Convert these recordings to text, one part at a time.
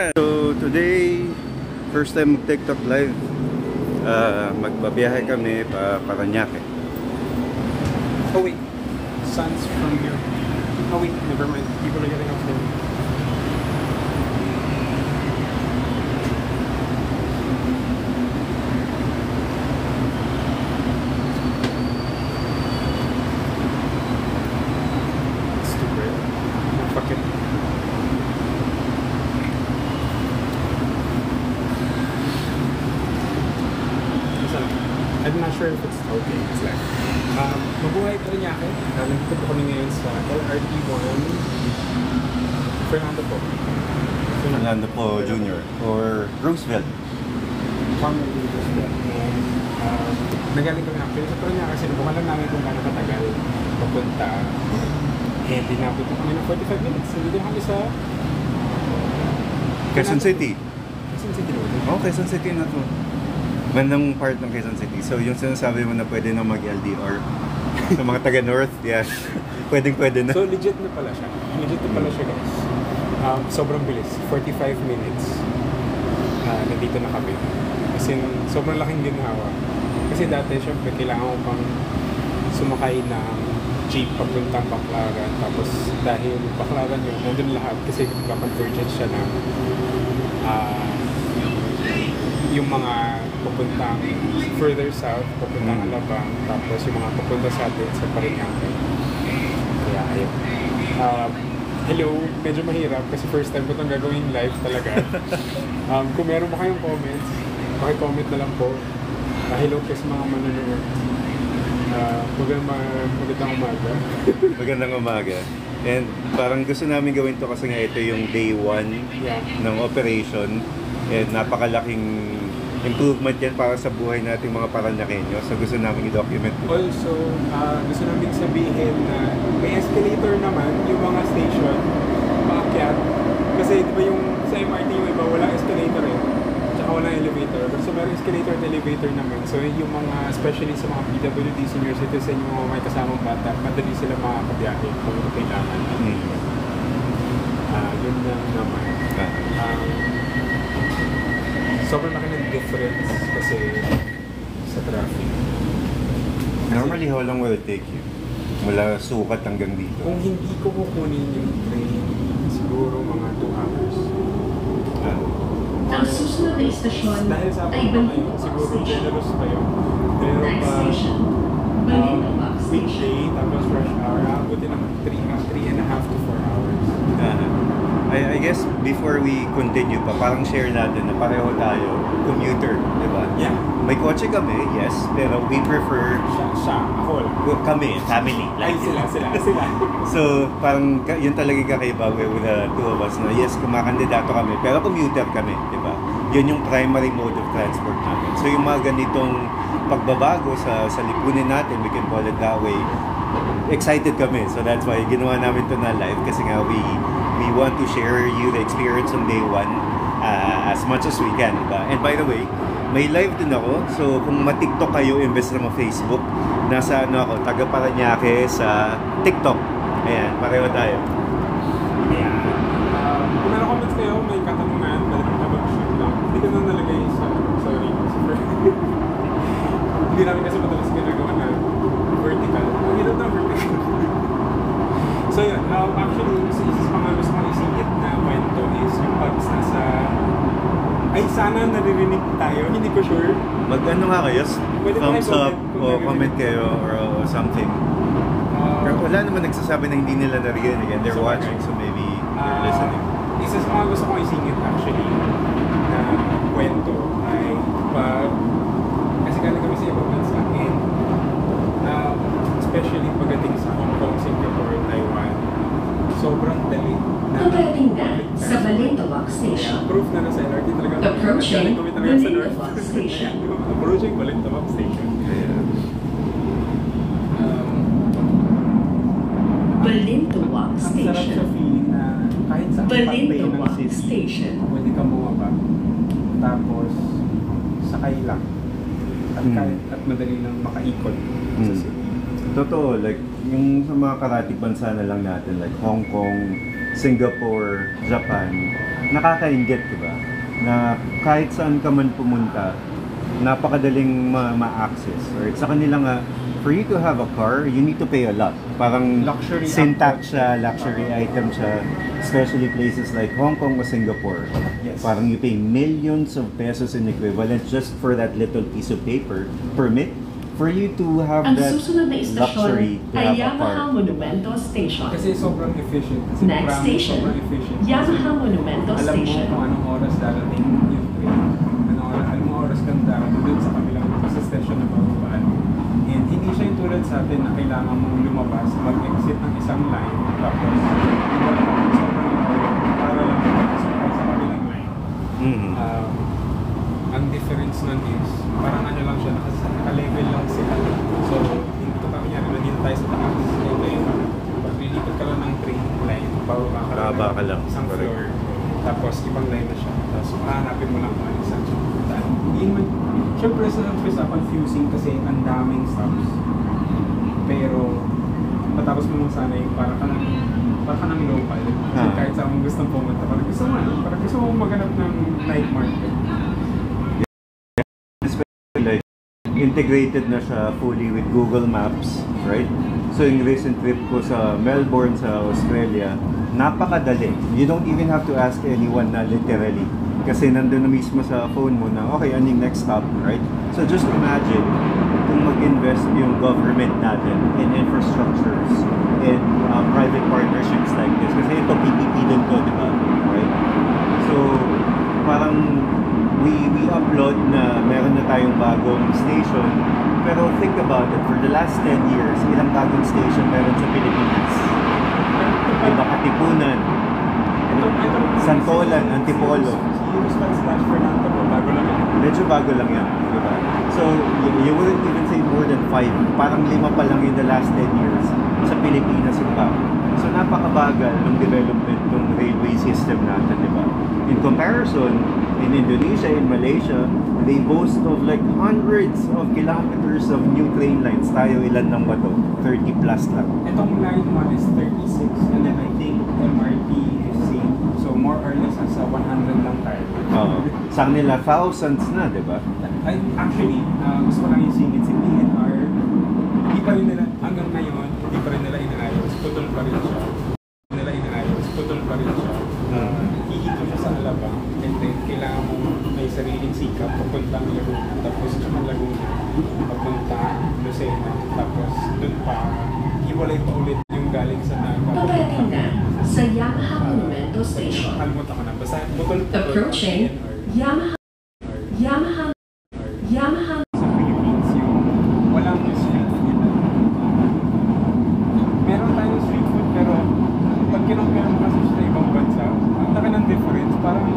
So today, first time mag-TikTok live. Magbabiyahe kami pa Parañaque. Oh wait, sun's from here. Oh wait, never mind. People are getting off there. It's too bright. Fuck it. I'm not sure if it's okay. It's like, mabuhay Parañaque. Nandito po kami ngayon sa LRT1 Fernando Fernando Jr. or Roosevelt. Formerly Roosevelt. And nagaling kami actually sa Parañaque. Sinubukan lang namin kung gaano katagal papunta. And dinapit kami ng 45 minutes. Nandito kami sa Quezon City. Quezon City Road. Oh, Quezon City na to. Bandang part ng Quezon City. So yung sinasabi mo na pwede na mag-LDR sa mga taga-North, yeah. Pwede na. So legit na pala siya. Legit na pala siya, guys. Sobrang bilis. 45 minutes. Nandito na kami. Kasi sobrang laking ginhawa. Kasi dati, syempre, kailangan ko pang sumakay ng jeep papuntang Baclaran. Tapos dahil Baclaran yun, nandun lahat. Kasi nagpa-convergence siya ng yung mga papuntang further south, papuntang Alabang, tapos yung mga papunta sa atin sa Parañaque. Kaya ayun. Hello, medyo mahirap kasi first time ko itong gagawin live talaga. Kung meron pa kayong comments, paki-comment na lang po. Hello po sa mga manonood. Magandang umaga. Magandang umaga. And parang gusto namin gawin to kasi nga ito yung day 1 ng operation. And napakalaking improvement yan para sa buhay nating mga Parañaqueño. So gusto namin i-document ito. Also, gusto namin sabihin na may escalator naman yung mga station, paakyat. Kasi di ba yung sa MRT yung iba, wala escalator eh. Tsaka wala elevator. So meron escalator at elevator naman. So yung mga, especially sa mga PWD, senior citizen, yung mga may kasamang bata, madali sila makakabiyahe kung kailangan. Yun lang naman. Sobrang laki ng difference kasi sa traffic. Normally, how long will it take you? Mula Sukat hanggang dito? Kung hindi ko kukunin yung train, siguro mga 2 hours. Ang susunod na istasyon Dahil sa ay akin kayo, siguro generous kayo. Pero pa weekday, tapos rush hour, abutin ng 3.5 to 4 hours. I guess before we continue pa, parang share natin na pareho tayo, commuter, di ba? Yeah. May kotse kami, yes, pero we prefer Ako lang. kami, family. Ay, sila. So, parang yun talaga yung kakaiba with the two of us na yes, kumakandidato kami, pero commuter kami, di ba? Yun yung primary mode of transport namin. So, yung mga ganitong pagbabago sa lipunin natin, we can call it that way, excited kami. So, that's why ginawa namin to na live kasi nga we want to share you the experience on day 1 as much as we can, diba? And by the way, may live din ako. So kung ma-TikTok kayo imbes na ma-Facebook, nasa ako, taga Parañaque sa TikTok. Ayan, pareho tayo. Ayan. Kung meron comments kayo, may katanungan, pwede kong mag-shoot lang. Hindi ko na nalagay sa, sorry. Hindi namin kasi madalas ginagawa na vertical. Ang hirap na vertical. So yun, actually, isa sa mga gusto kong isingit na kwento is yung pag's nasa... Ay, sana naririnig tayo, hindi ko sure. Mag-ano nga kayo? Pwede Thumbs up o comment comment kayo or something. Pero wala naman nagsasabi na hindi nila narinig and they're watching, so maybe they're listening. Isa sa mga gusto kong isingit actually na kwento ay pag... Kasi galing kami sa ibang bansa and especially pagdating sa Hong Kong, Singapore, Taiwan, sobrang dali. Pagdating na sa Balintawak Station. Proof na nasa LRT talaga. Approaching Balintawak Station. Approaching Balintawak Station. Balintawak Ang sarap sa Station. feeling na kahit sa Balintawak Station. pwede kang bumaba. Tapos, sakay lang. At madali lang makaikot sa city. Totoo, like yung sa mga karatig bansa na lang natin, like Hong Kong, Singapore, Japan, nakakainggit, di ba? Na kahit saan ka man pumunta, napakadaling ma-access. Right? Sa kanila nga, for you to have a car, you need to pay a lot. Parang Luxury syntax siya, luxury item siya, especially places like Hong Kong or Singapore. Yes. Parang you pay millions of pesos in equivalent just for that little piece of paper, permit, for you to have Ang that susunod na luxury istasyon to ay have a Yamaha car. Monumento Station. Kasi sobrang efficient. Kasi Next promise, station, sobrang efficient. Yamaha Monumento Alam mo Station. kung anong oras darating yung train. Anong oras kang darating doon sa kabilang sa station na bababaan. And hindi siya yung tulad sa atin na kailangan mong lumabas, mag-exit ng isang line, tapos wala ka sobrang para lang makapasok ka sa kabilang line. Mhm. Ang difference nun is, parang ano lang siya, naka-level lang sila. So, hindi ko kami nyari, nandito tayo sa taas. Ito yung pag lilipat ka lang ng train line, bababa Bababa ka lang. isang Correct. floor. Tapos, ibang line na siya. Tapos, hahanapin mo lang kung ano sa daan. Siyempre, sa umpisa, confusing kasi ang daming stops. Pero, matapos mo lang sana yung para ka ng local. Kasi Ah. kahit saan mo gustong pumunta, parang gusto mo maghanap ng night market. Like, integrated na siya fully with Google Maps, right? So yung recent trip ko sa Melbourne sa Australia, napakadali. You don't even have to ask anyone na literally. Kasi nandun na mismo sa phone mo na, okay, ano yung next stop, right? So just imagine kung mag-invest yung government natin in infrastructures, in private partnerships like this. Kasi ito, PPP din to, di ba? Right? So, parang we upload na meron na tayong bagong station, pero think about it, for the last 10 years, ilang bagong station meron sa Pilipinas? Diba, Katipunan, Santolan, Antipolo. Yung Spanish Fernando po, bago lang yun. Medyo bago lang yan, diba? So, you wouldn't even say more than 5. Parang 5 pa lang in the last 10 years sa Pilipinas yung bago. So, napakabagal ng development ng railway system natin, diba? In comparison, in Indonesia, in Malaysia, they boast of like hundreds of kilometers of new train lines. Tayo, ilan lang ba to? 30 plus lang. Itong line 1 is 36, and then I think MRT is same. So more or less nasa 100 lang tayo. Sa kanila, thousands na, diba? Actually, gusto ko lang isingit si PNR. Hindi pa rin nila, hanggang ngayon, hindi pa rin nila inaayos. Putol pa rin siya. Putol pa rin siya. Hihito siya sa Alabang, and then kailangan mo may sariling sikap papuntang Laguna, tapos sa Laguna, papunta Lucena, tapos dun pa, hiwalay pa ulit yung galing sa Paparating na sa Yamaha Monumento Station. Kalimutan ko na, basta putol Approaching Yamaha sa Philippines yung walang street food. Meron tayong street food pero pag kinumpira mo kasi sa ibang bansa, ang laki ng difference. Parang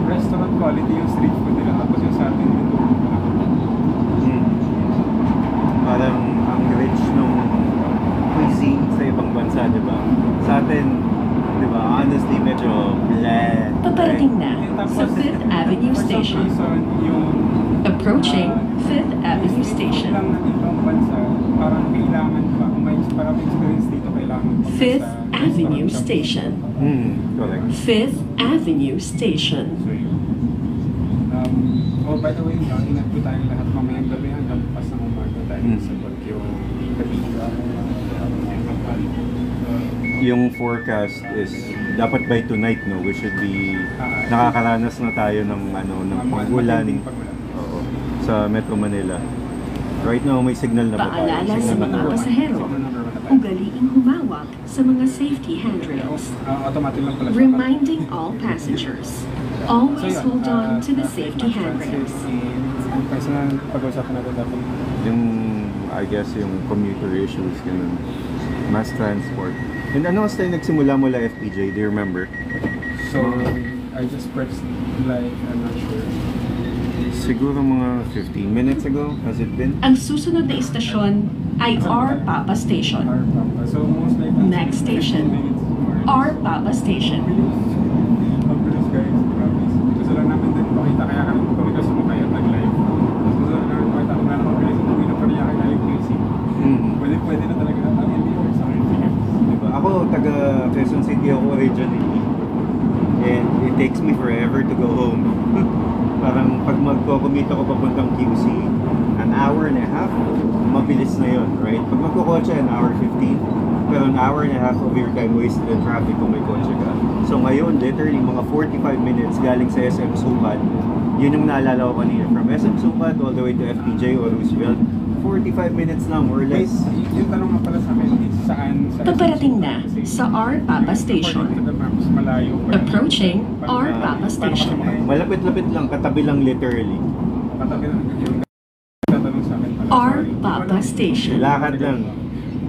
restaurant quality yung street food nila tapos yung sa atin yung Parang ang rich nung cuisine sa ibang bansa, diba? Sa atin, diba, honestly, medyo bleh. Paparating na sa Fifth Avenue for some Station. reason, yung Approaching Fifth Avenue street food lang Station. ng ibang bansa, parang kailangan pa, kung may parang experience dito, kailangan pa Fifth sa Avenue restaurant shop. Station. Correct. Fifth Avenue Station. So yun. Oh, by the way, ingat po tayong lahat mamayang gabi hanggang pas ng umaga tayo sa Bagyo Kabiga. Yung forecast is dapat by tonight, no, we should be nakakaranas na tayo ng ng pag-ulan. Oo, sa Metro Manila. Right now may signal na ba tayo? Paalala sa Signal mga na ba? pasahero, ugaliing humawak sa mga safety handrails. Automatic lang pala siya. Reminding all passengers, always hold on to the safety handrails. Kasi nga pag-usapan natin dapat. Yung, I guess, yung commuter issues, ganun. Mass transport. And ano tayo nagsimula mula FPJ? Do you remember? So, I just pressed like, I'm not sure. Siguro mga 15 minutes ago, has it been? Ang susunod na istasyon ay R. Papa Station. Our Papa. So, most likely, Next station, 15 minutes more. R. Papa Station. Ang bilis guys, grabe. Gusto lang namin din makita kaya kami kasi sumakay at nag-live. Gusto lang namin makita kung gano'n mabilis ang uwi na pariya kay Alec Casey. Pwede na talaga ang hindi or sa akin. Diba? Ako, taga Quezon City ako originally. And it takes me I ever to go home, parang pag magko-commute ako papuntang QC, an hour and a half, mabilis na yun, right? Pag magkukotse, an hour 15, pero an hour and a half of your time wasted in traffic kung may kotse ka. So ngayon, literally, mga 45 minutes galing sa SM Sukat, yun yung naalala ko kanina. From SM Sukat all the way to FPJ or Roosevelt, 45 minutes lang or less. Yung tanong nga pala sa akin is saan sa Paparating na sa R. Papa Station. according to the maps, malayo pa. Approaching R. Papa Station. Malapit-lapit lang, katabi lang literally. Patabi lang yung tatanong sa akin pala. R. Papa Station. Lakad lang.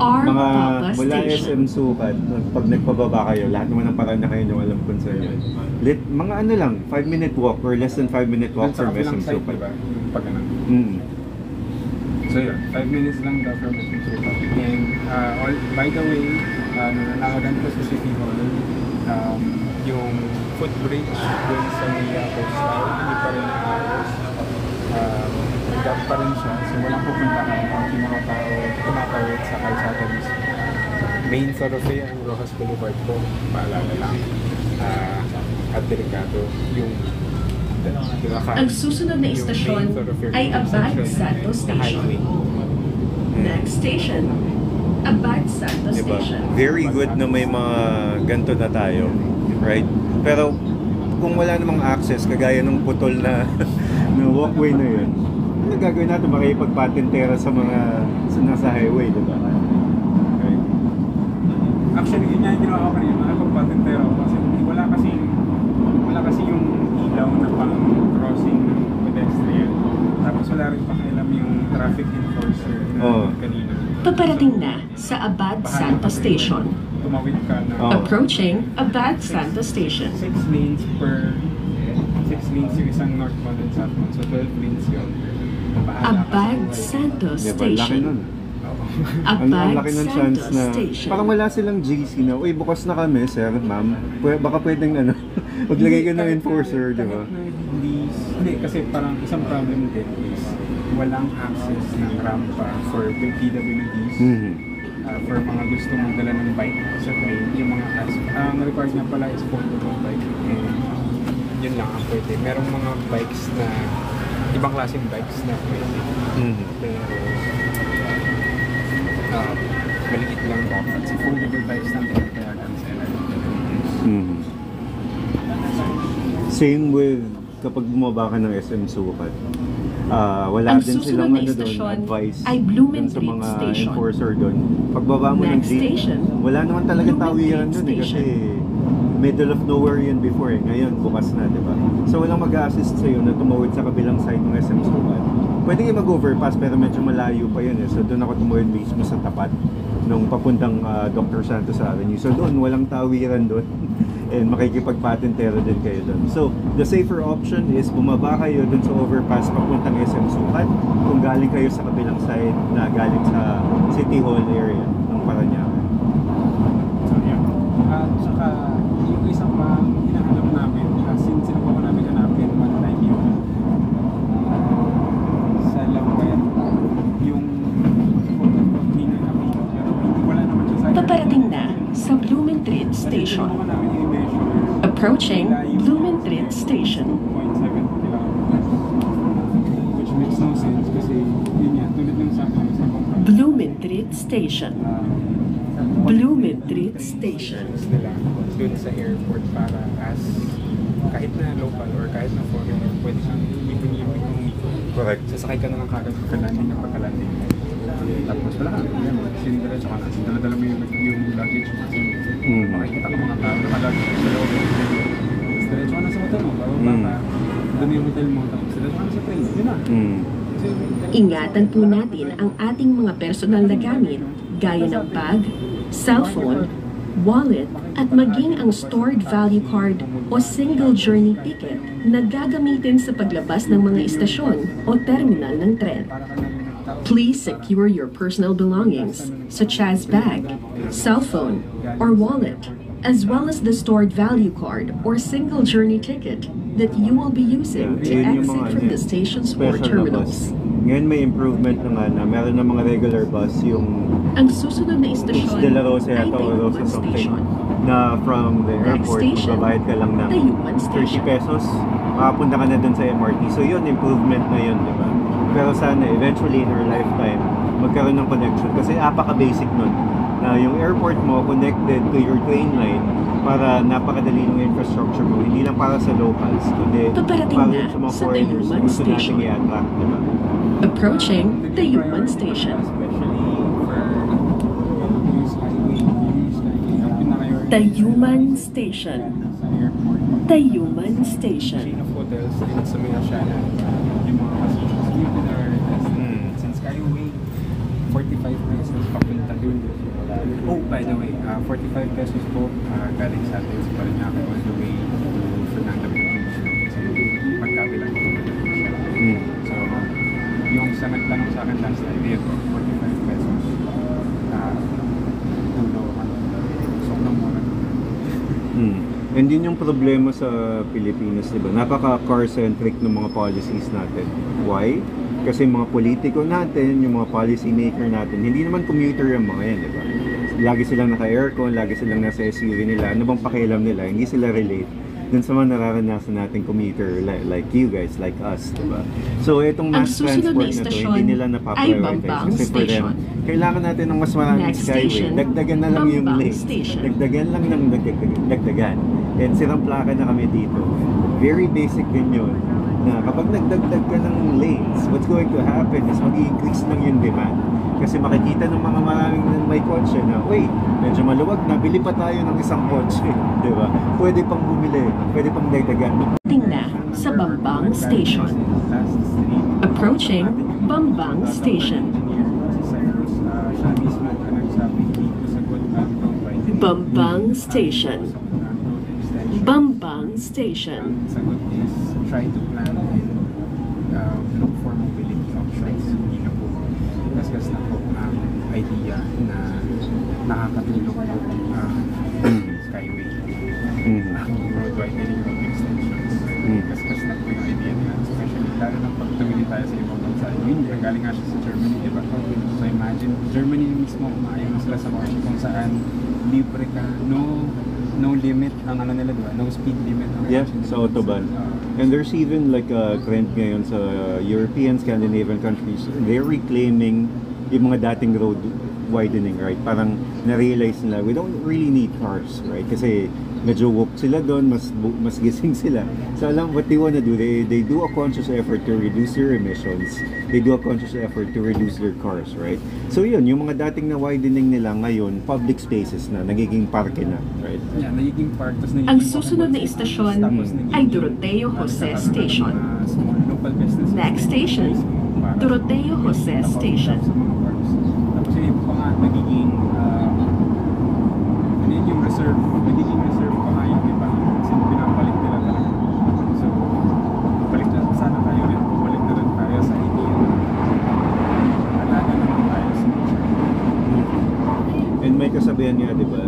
R. Mga Papa mula Station. SM Sukat, pag nagpababa kayo, lahat naman ng paraan na kayo nyo alam kung saan yun. Mga ano lang, 5-minute walk or less than 5-minute walk from SM Sukat. Diba? Yung pag ganun. Mm. So yun, 5 minutes lang daw from SM Sukat. And by the way, nanakagan ko sa City Hall, yung footbridge dun sa Mia Coastal, hindi pa rin naayos. Nag-up pa rin siya, so walang pupuntahan ang mga tao tumatawid sa kalsada mismo. Main thoroughfare ang Rojas Boulevard po, paalala lang. At delikado yung Ang susunod na istasyon ay Abad Santos Station. Next station, Abad Santos Diba? Station. Very good na may mga ganito na tayo, right? Pero kung wala namang access, kagaya ng putol na, na walkway na yun, ano gagawin natin? Makipagpatentera sa mga nasa highway, diba? Right? actually, yun nga yung ginawa ko kanina, nakapagpatentero ako kasi wala kasi yung ilaw na pang crossing ng pedestrian. Tapos wala rin pakialam yung traffic enforcer na kanina. Paparating na sa Abad Santos Station. Tumawid ka na Approaching Abad Santos Station. 6 lanes yung isang northbound and southbound. So 12 lanes yun. Bahala ka sa Abad buhay. Santos Diba? Laki Station. nun. Ang Abad laki ng chance Santos na Station. parang wala silang GC na, uy, bukas na kami, sir, ma'am. Baka pwedeng ano, maglagay ka ng enforcer, di ba? Kahit na hindi, kasi parang isang problem din is walang access ng rampa for PWDs. Mhm. For mga gusto magdala ng bike sa train, yung mga ang required nga pala is foldable bike. And yun lang ang pwede. Merong mga bikes na, ibang klaseng bikes na pwede. Mhm. Pero, maliit lang dapat. Sa foldable bikes lang pinapayagan sa Mhm. Same with kapag bumaba ka ng SM Sukat. Wala Ang din susunod silang na ano doon, istasyon advice ay dun sa Blumentritt mga Station. enforcer doon. Pagbaba mo ng Next jeep, station, wala naman talagang tawiran Blumentritt doon eh, kasi Station. middle of nowhere yun before eh. Ngayon, bukas na, di ba? So walang mag-assist sa'yo na tumawid sa kabilang side ng SM Sukat. Pwede kayo mag-overpass pero medyo malayo pa yun eh. So doon ako tumawid mismo sa tapat nung papuntang Dr. Santos Avenue. So doon, walang tawiran doon. And makikipagpatentero din kayo doon. So, the safer option is bumaba kayo doon sa overpass papuntang SM Sukat kung galing kayo sa kabilang side na galing sa City Hall area ng Parañaque. So, yun. At saka, yung isang hinahanap namin, since sinubukan namin hanapin one time yung sa Lambayat, yung Nina namin. Pero wala naman siya sa Paparating na sa Blumentritt Station. Sinubukan namin i-measure Approaching Blumentritt Station. 2.7 kilometers. Which makes no sense kasi yun yan, tulad ng sabi ng isang company. Blumentritt Station. Blumentritt Station. Nila dun sa airport para as kahit na local or kahit na foreigner, pwede kang ikon-ikon. Correct. Sasakay ka na lang kagad pagka-landing ng pagka-landing. Tapos wala ka, sinidiretso ka na. Dala-dala mo yung luggage mo kasi makikita ko mga tao naka-luggage sa loob. Tapos diretso ka na sa hotel mo, bababa ka, doon yung hotel mo, tapos diretso ka na sa train. Yun na. Kasi, Ingatan po natin ang ating mga personal na gamit gaya ng bag, cellphone, wallet, at maging ang stored value card o single journey ticket na gagamitin sa paglabas ng mga istasyon o terminal ng tren. para ka na rin nagtao. Please secure your personal belongings, such as bag, cell phone, or wallet, as well as the stored value card or single journey ticket that you will be using to Yun yung exit mga from the stations or special na bus. terminals. Ngayon may improvement na nga na meron na mga regular bus yung Ang susunod na istasyon De La Rosa ay yata o Rosa Tayuan something. Station. na from the Next airport, station, magbabayad ka lang ng Tayuman 30 Station. pesos, makapunta ka na dun sa MRT. So yun, improvement na yun, di ba? Pero sana, eventually in our lifetime, magkaroon ng connection. Kasi apaka-basic nun, na yung airport mo connected to your train line para napakadali ng infrastructure mo. Hindi lang para sa locals, kundi Paparating para na sa mga sa foreigners na Tayuman gusto natin Station. i-attract, di ba? Approaching Tayuman Station. Tayuman Station. Tayuman Station. Chain of hotels din sa may Asiana. Yung mga casinos. We've been our since Skyway, 45 pesos papunta dun. Oh, by the way, 45 pesos po galing sa atin sa Parañaque all the way to Fernando Beach. So, magkabilang po. So, yung sa nagtanong sa akin last time, yun, 45 pesos. Sobrang mura. And yun yung problema sa Pilipinas, di ba? Napaka-car-centric ng mga policies natin. Why? Kasi mga politiko natin, yung mga policy maker natin, hindi naman commuter yung mga yan, di ba? Lagi silang naka-aircon, lagi silang nasa SUV nila. Ano bang pakialam nila? Hindi sila relate dun sa mga nararanasan nating commuter like you guys, like us, di ba? So, itong Ang mass susunod transport na na to, istasyon hindi nila ay napaprioritize. Bambang Kasi for them, Station. kailangan natin ng mas maraming Next skyway. station, Dagdagan na lang yung Bambang lane. Station. Dagdagan lang ng dagdagan. And sirang plaka na kami dito. Very basic din yun. Na kapag nagdagdag ka ng lanes, what's going to happen is mag-increase lang yung demand. Kasi makikita ng mga maraming may kotse na, wait, medyo maluwag na, bili pa tayo ng isang kotse. Di ba? Pwede pang bumili, pwede pang dagdagan. Tingna sa Bambang Station. Approaching Bambang Station. Bambang Station. Bambang Station. Sagot is try to plan and look for mobility options. Hindi na po gasgas na po ang idea na nakakatulong po Skyway. Road widening, road extensions. Gasgas na po yung idea nila. Especially lalo na pag tumili tayo sa ibang bansa. Yun, galing nga siya sa Germany, diba? So imagine, Germany mismo kumaayon sila sa kotse kung saan libre ka, no limit ang ano nila, diba? No speed limit ang Yeah, sa autobahn. And there's even like a trend ngayon sa European, Scandinavian countries. They're reclaiming yung mga dating road widening, right? Parang na-realize nila, we don't really need cars, right? Kasi medyo woke sila doon, mas gising sila. So alam what they wanna do, they do a conscious effort to reduce their emissions. They do a conscious effort to reduce their cars, right? So yun, yung mga dating na widening nila ngayon, public spaces na, nagiging parke na, right? Yeah, nagiging park. Tapos nagiging Ang susunod na istasyon tapos nagiging, ay Doroteo Jose Station. Small local businesses. Next station, Para- Doroteo Jose Station. Sa mga parks. Tapos yung iba pa nga nagiging ano yun, yung reserve. Nagiging reserve pa nga yun, di ba? Kasi pinapalit nila talaga. So, balik na sana tayo rin. Balik na rin tayo sa idea. Alaga naman tayo sa And may kasabihan nga, di ba,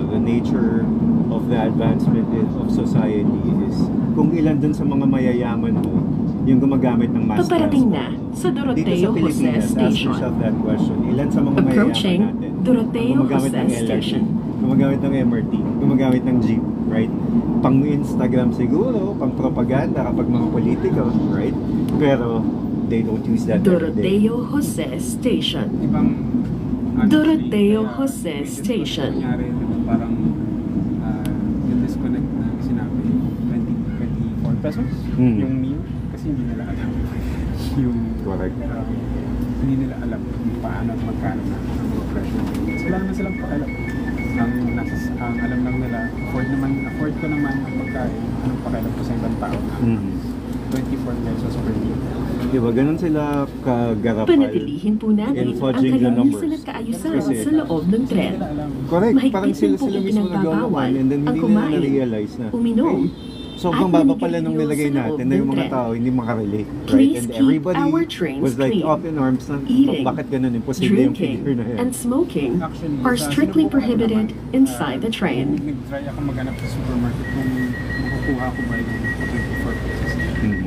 the nature of the advancement of society is kung ilan dun sa mga mayayaman mo yung gumagamit ng mass Paparating transport. na sa Dito Doroteo sa Jose Pilipinas, ask Station. yourself that question. Ilan sa mga Approaching mayayaman natin Doroteo ang gumagamit Jose ng LRT, Station. gumagamit ng MRT, gumagamit ng jeep, right? Pang Instagram siguro, pang propaganda kapag mga politiko, right? Pero they don't use that every day. Doroteo Jose Station. ibang Doroteo kaya Jose yung Station. nangyari, diba, parang yung disconnect na sinabi 24 pesos yung meal kasi hindi nila alam yung Correct. hindi nila alam kung paano at magkano na ang mga presyo. Wala naman silang pakalam. Ang alam lang nila, afford ko naman ang pagkain, anong pakialam ko sa ibang tao na 24 pesos per meal. Diba, ganun sila kagarapal. Panatilihin po natin In ang fudging the numbers. kalinisan at kaayusan Kasi- sa loob ng tren. Nila alam. Correct, Mahigpit parang din sila po mismo ipinagbabawal nagawa and then ang hindi nila kumain, na-realize na uminom, sobrang at baba pala nung manigilyo nilagay sa loob natin na ng yung mga tren. tao hindi makarelate, right? Please And keep everybody our trains was like clean. up in arms na Eating, bakit ganun, imposible yung drinking, figure na yan. and smoking Actually, are sa strictly sinubukan ko prohibited naman, inside the train. Nag-try ako maghanap sa supermarket kung makukuha ko ba yung 24 pesos. Mhm.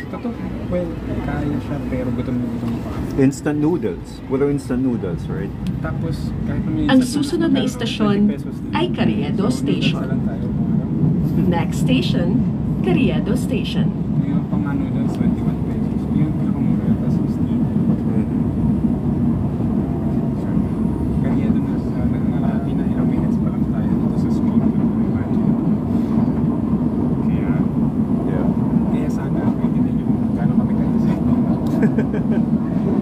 Totoo, well, kaya siya, pero gutom na gutom pa. Instant noodles. Puro instant noodles, right? Tapos, kahit may Ang isa- susunod na istasyon 20 pesos din. ay Carriedo So, Station. lang tayo kung ano. Next station, Carriedo Station. Yung pang noodles, 21 pesos. Yung pinakamura yata 60. Kaya doon na sa pinailang minutes pa lang tayo dito sa school. Imagine. Kaya, Yeah. kaya sana, pwede din yung gano'n kami kayo sa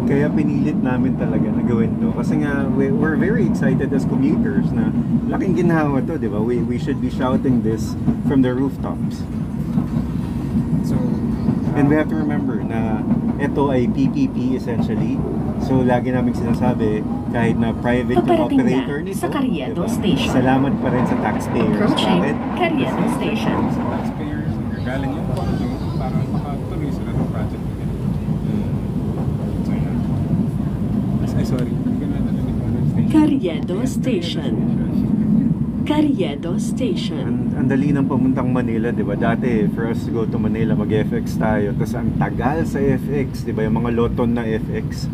Kaya pinilit namin talaga na gawin to. Kasi nga, we're very excited as commuters na laking ginhawa to, di ba? We should be shouting this from the rooftops. So, And we have to remember na ito ay PPP essentially. So lagi namin sinasabi, kahit na private yung Paparating na operator nito, sa Carriedo diba? Station. Salamat pa rin sa taxpayers. Approaching Bakit? Carriedo Station. sa taxpayers, nagagaling yung pondo para makatuloy sila ng project nila. So, yun. Ay, sorry. Hindi ko na narinig station. Carriedo Station. Carriedo Station. Ang dali ng pamuntang Manila, di ba? Dati, for us to go to Manila, mag-FX tayo. Tapos ang tagal sa FX, di ba? Yung mga loton na FX,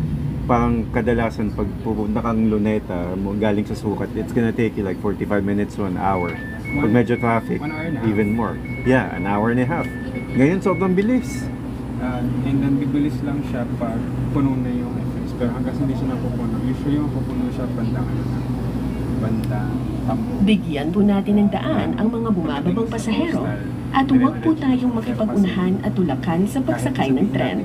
parang kadalasan pag pupunta kang Luneta, galing sa Sukat, it's gonna take you like 45 minutes to an hour. Pag medyo traffic, 1 hour and a half. even more. Yeah, an hour and a half. Ngayon, sobrang bilis. And then, bibilis lang siya pag puno na yung FX. Pero hanggang hindi siya napupuno. Usually, yung pupuno siya bandang Tambo. Bigyan po natin ng daan ang mga bumababang pasahero at huwag po tayong makipag-unahan at tulakan sa pagsakay ng tren.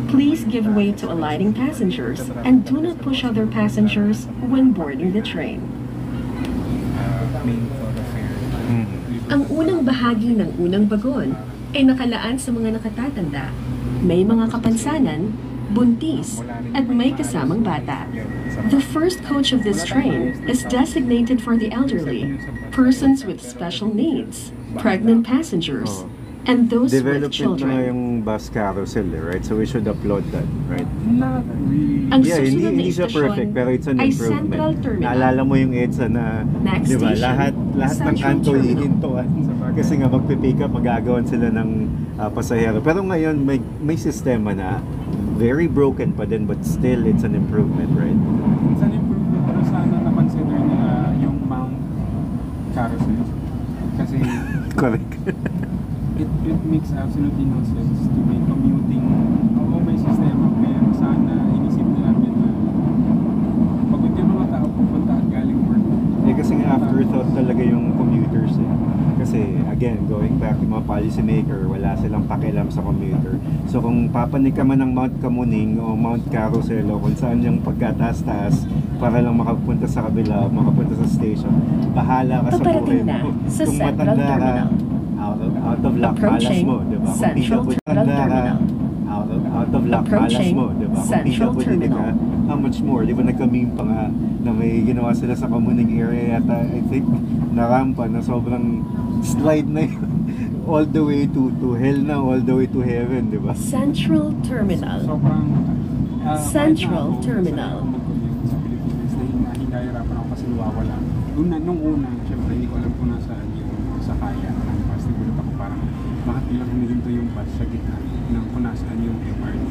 Please give way to alighting passengers and do not push other passengers when boarding the train. Main thoroughfare. Ang unang bahagi ng unang bagon ay nakalaan sa mga nakatatanda. May mga kapansanan, buntis, at may kasamang bata. The first coach of this train is designated for the elderly, persons with special needs, pregnant passengers, and those with Development na children. yung bus carousel, right? So we should applaud that, right? Not really. Ang Yeah, susunod na hindi siya istasyon perfect, pero it's an ay improvement. Central Terminal. Naalala mo yung EDSA na, Next di ba, station, lahat ng Central kanto Terminal. hihintuan. Kasi nga magpipick up, magagawan sila ng pasahero. Pero ngayon, may sistema na, very broken pa din, but still, it's an improvement, right? It's an improvement, pero sana na-consider nila yung Mount Carousel. Kasi Correct. it makes absolutely no sense to be commuting. Oo, may sistema, pero sana inisip nila natin na pagod yung mga tao pupunta at galing work. Kasi nga afterthought talaga yung commuters eh. Kasi again, going back to mga policymaker, wala silang pakialam sa commuter. So kung papanig ka man ng Mount Kamuning o Mount Carousel o kung saan yung pagkataas-taas para lang makapunta sa kabila, makapunta sa station, bahala ka sa buhay Paparating na mo. sa Kung Central matanda ka, Terminal. out of luck, malas Approaching mo, di ba? Kung Central matanda ka, Terminal. out of luck, malas Approaching mo, di ba? Kung Central PWD ka, Terminal. how much more? Di ba nagka-meme pa nga na may ginawa sila sa Kamuning area yata, I think, na rampa na sobrang slide na yun. All the way to hell na, all the way to heaven, di ba? Central Terminal. Sobrang Central kahit na ako, Terminal. sa mag-commute sa Pilipinas na hinahirapan ako kasi nawawala. Nung una, syempre hindi ko alam kung nasaan yung sakaya ng bus. Nagulat ako parang bakit bilang humihinto yung bus sa gitna ng kung nasaan yung MRT.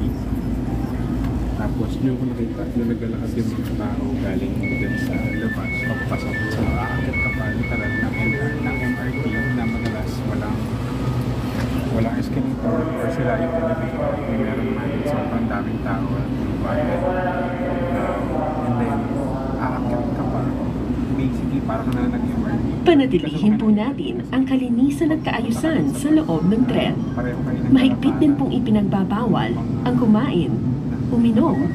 Tapos yung ko nakita na naglalakad yung mga tao galing dun sa labas, papapasok. So aakit ka pa literal ng MRT na madalas walang escalator or sila yung elevator. May meron man. Sobrang daming tao at and then aakit ka pa. Basically parang na nag-MRT. Panatilihin po natin ang kalinisan at kaayusan sa loob ng tren. Pareho kayo ng Mahigpit din pong ipinagbabawal ang kumain, uminom,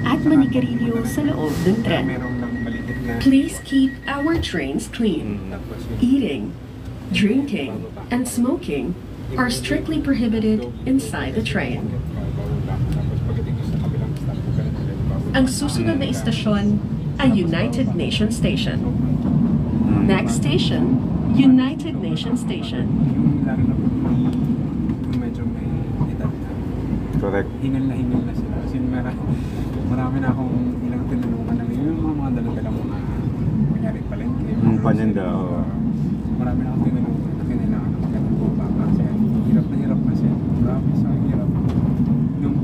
at manigarilyo sa loob ng tren. Meron lang maliit na Please keep our trains clean. tapos yung Eating, drinking, and smoking are strictly prohibited inside the train. tapos pagdating sa kabilang stop ko ganun ulit. Ang susunod na istasyon ay United Nations Station. Next station, United Nations Station. Yung lalo na pag yung medyo may edad na Correct. hingal na sila. Kasi marami na akong ilang tinulungan na yung mga dala-dala mga kunyari palengke. Paninda, oo. Marami na akong tinulungan na kailangan na magandang baba kasi hirap na siya. Marami sa hirap. Nung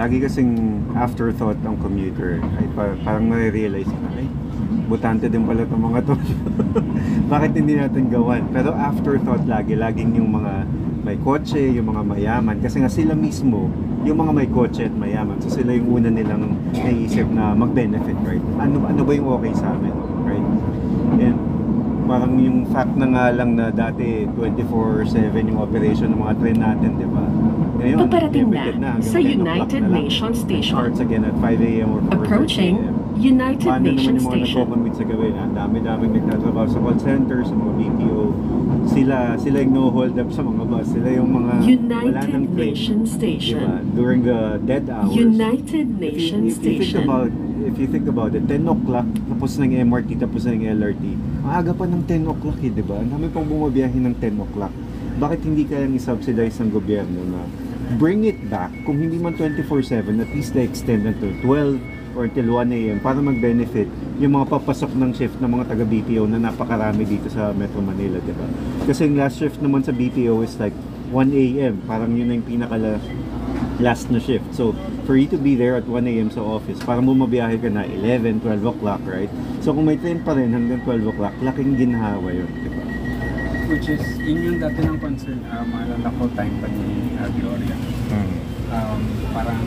lagi kasing afterthought ang commuter. Ay, parang nare-realize na, ay, butante din pala itong mga to. Bakit hindi natin gawan? Pero afterthought laging yung mga may kotse, yung mga mayaman. Kasi nga sila mismo, yung mga may kotse at mayaman. So sila yung una nilang naisip na mag-benefit, right? Ano ba yung okay sa amin, right? And parang yung fact na nga lang na dati 24/7 yung operation ng mga train natin, di ba? Ngayon, Paparating limited na hanggang sa 10 o'clock United na lang. Nations Station. Starts again at 5 a.m. or 4:30 Approaching a.m. United Paano naman Nations yung mga Station. nagko-commute sa gabi? Ang dami-daming nagtatrabaho sa call center, sa mga BPO. Sila yung no-hold up sa mga bus. Sila yung mga wala United nang train. Nations Diba? Station. During the dead hours. United Nations Station. If you think about it, 10 o'clock, tapos na yung MRT, tapos na yung LRT. Ang aga pa ng 10 o'clock eh, di ba? Ang dami pang bumabiyahe ng 10 o'clock. Bakit hindi kayang i-subsidize ng gobyerno na bring it back, kung hindi man 24/7, at least na-extend until 12 or till 1 a.m. para mag-benefit yung mga papasok ng shift ng mga taga-BPO na napakarami dito sa Metro Manila, di ba? Kasi yung last shift naman sa BPO is like 1 a.m. Parang yun na yung last na shift. So, for you to be there at 1 a.m. sa office, parang bumabiyahe ka na 11, 12 o'clock, right? So, kung may train pa rin hanggang 12 o'clock, laking ginhawa yun, di ba? Which is, yun yung dati ng concern, maalala ko time pa ni Gloria. Parang,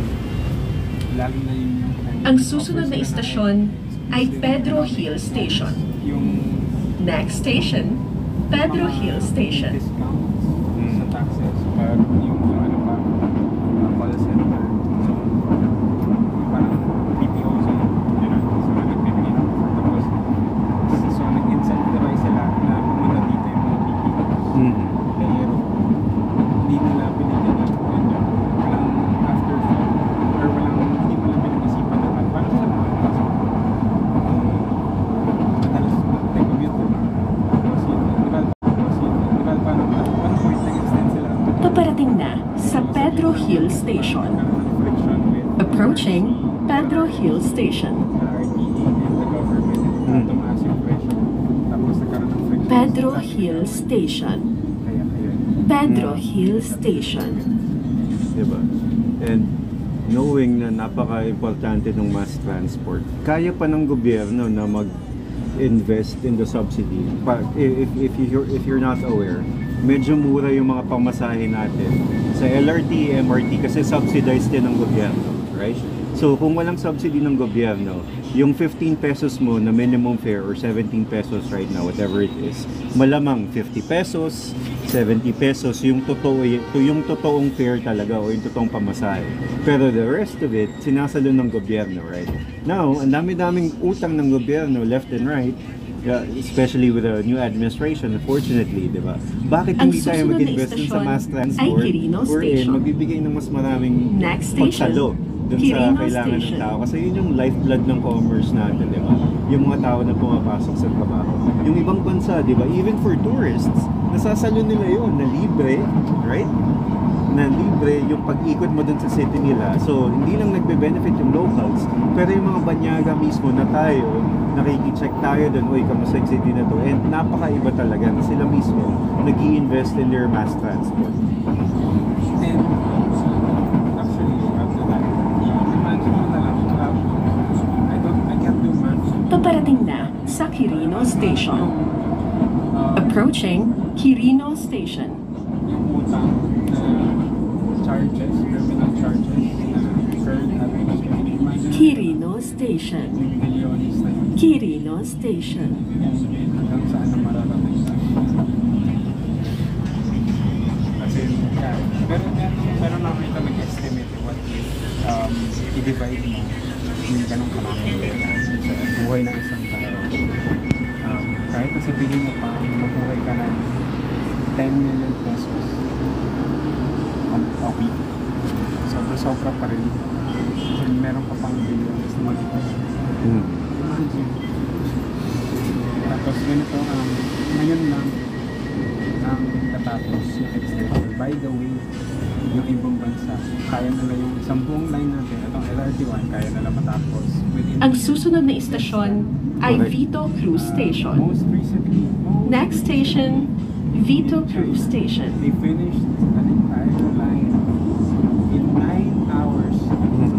lalo na yung... Ang susunod na istasyon ay Pedro Hill Station. Yung... Next station, Pedro Hill Station. Discounts sa taxes, pag yung ano pa, call center. So, parang BPO zone, yun ang so nagbibigay ng offer. Tapos, so nag-incentivize sila na pumunta dito yung mga BPO. Pero, hindi nila binigyan ng ganyan. Walang afterthought, or hindi mo lang pinag-isipan na paano sila makakapasok. Madalas nag-commute na. Tapos yun, paano one point nag-extend sila. Paparating na sa Pedro Hill Station. Approaching Pedro Hill Station. Pedro Hill Station. Pedro Hill Station. Diba? And knowing na napaka-importante ng mass transport, kaya pa ng gobyerno na mag-invest in the subsidy. If you're not aware, medyo mura yung mga pamasahe natin sa LRT, MRT kasi subsidized din ng gobyerno, right? So kung walang subsidy ng gobyerno, yung 15 pesos mo na minimum fare or 17 pesos right now, whatever it is, malamang 50 pesos, 70 pesos yung totoong fare talaga o yung totoong pamasahe. Pero the rest of it, sinasalo ng gobyerno, right? Now, ang dami-daming utang ng gobyerno left and right, especially with the new administration, unfortunately, di ba? Bakit Ang hindi tayo susunod na mag-invest dun sa istasyon mass ay transport Quirino wherein Station. magbibigay ng mas maraming Next station, pagsalo dun sa Quirino kailangan Station. ng tao. Kasi yun yung lifeblood ng commerce natin, di ba? Yung mga tao na pumapasok sa trabaho. Yung ibang bansa, di ba? Even for tourists, nasasalo nila yun na libre, right? Na libre yung pag-ikot mo dun sa city nila. So, hindi lang nagbe-benefit yung locals, pero yung mga banyaga mismo na tayo, nakiki-check tayo dun, uy, kamusta yung city na to? And napakaiba talaga na sila mismo nag-i-invest in their mass transport. And actually, after that, imagine mo na lang, I can't do math. Paparating na sa Quirino Station. Approaching Quirino Station. Yung utang na charges, terminal charges na current administration. Imagine Quirino Station. yung bilyones na yun. Quirino Station. Hanggang saan na mararating. Kasi, yeah. Pero nakita nag-estimate what if i-divide mo yung ganong kalaking pera sa buhay ng isang tao. Kahit na sabihin mo pa, mabuhay ka ng 10 million pesos a week. Sobra pa rin. Kasi meron pa pang billions na mag-ipag. Imagine. Tapos ganito, ngayon lang ang katapos yung extension. By the way, yung ibang bansa, kaya nila yung isang buong line natin, itong LRT1, kaya nila matapos. Ang susunod na istasyon ay Vito Cruz Station. Most recently, Next station, Vito Cruz Station. they finished an entire line in 9 hours. So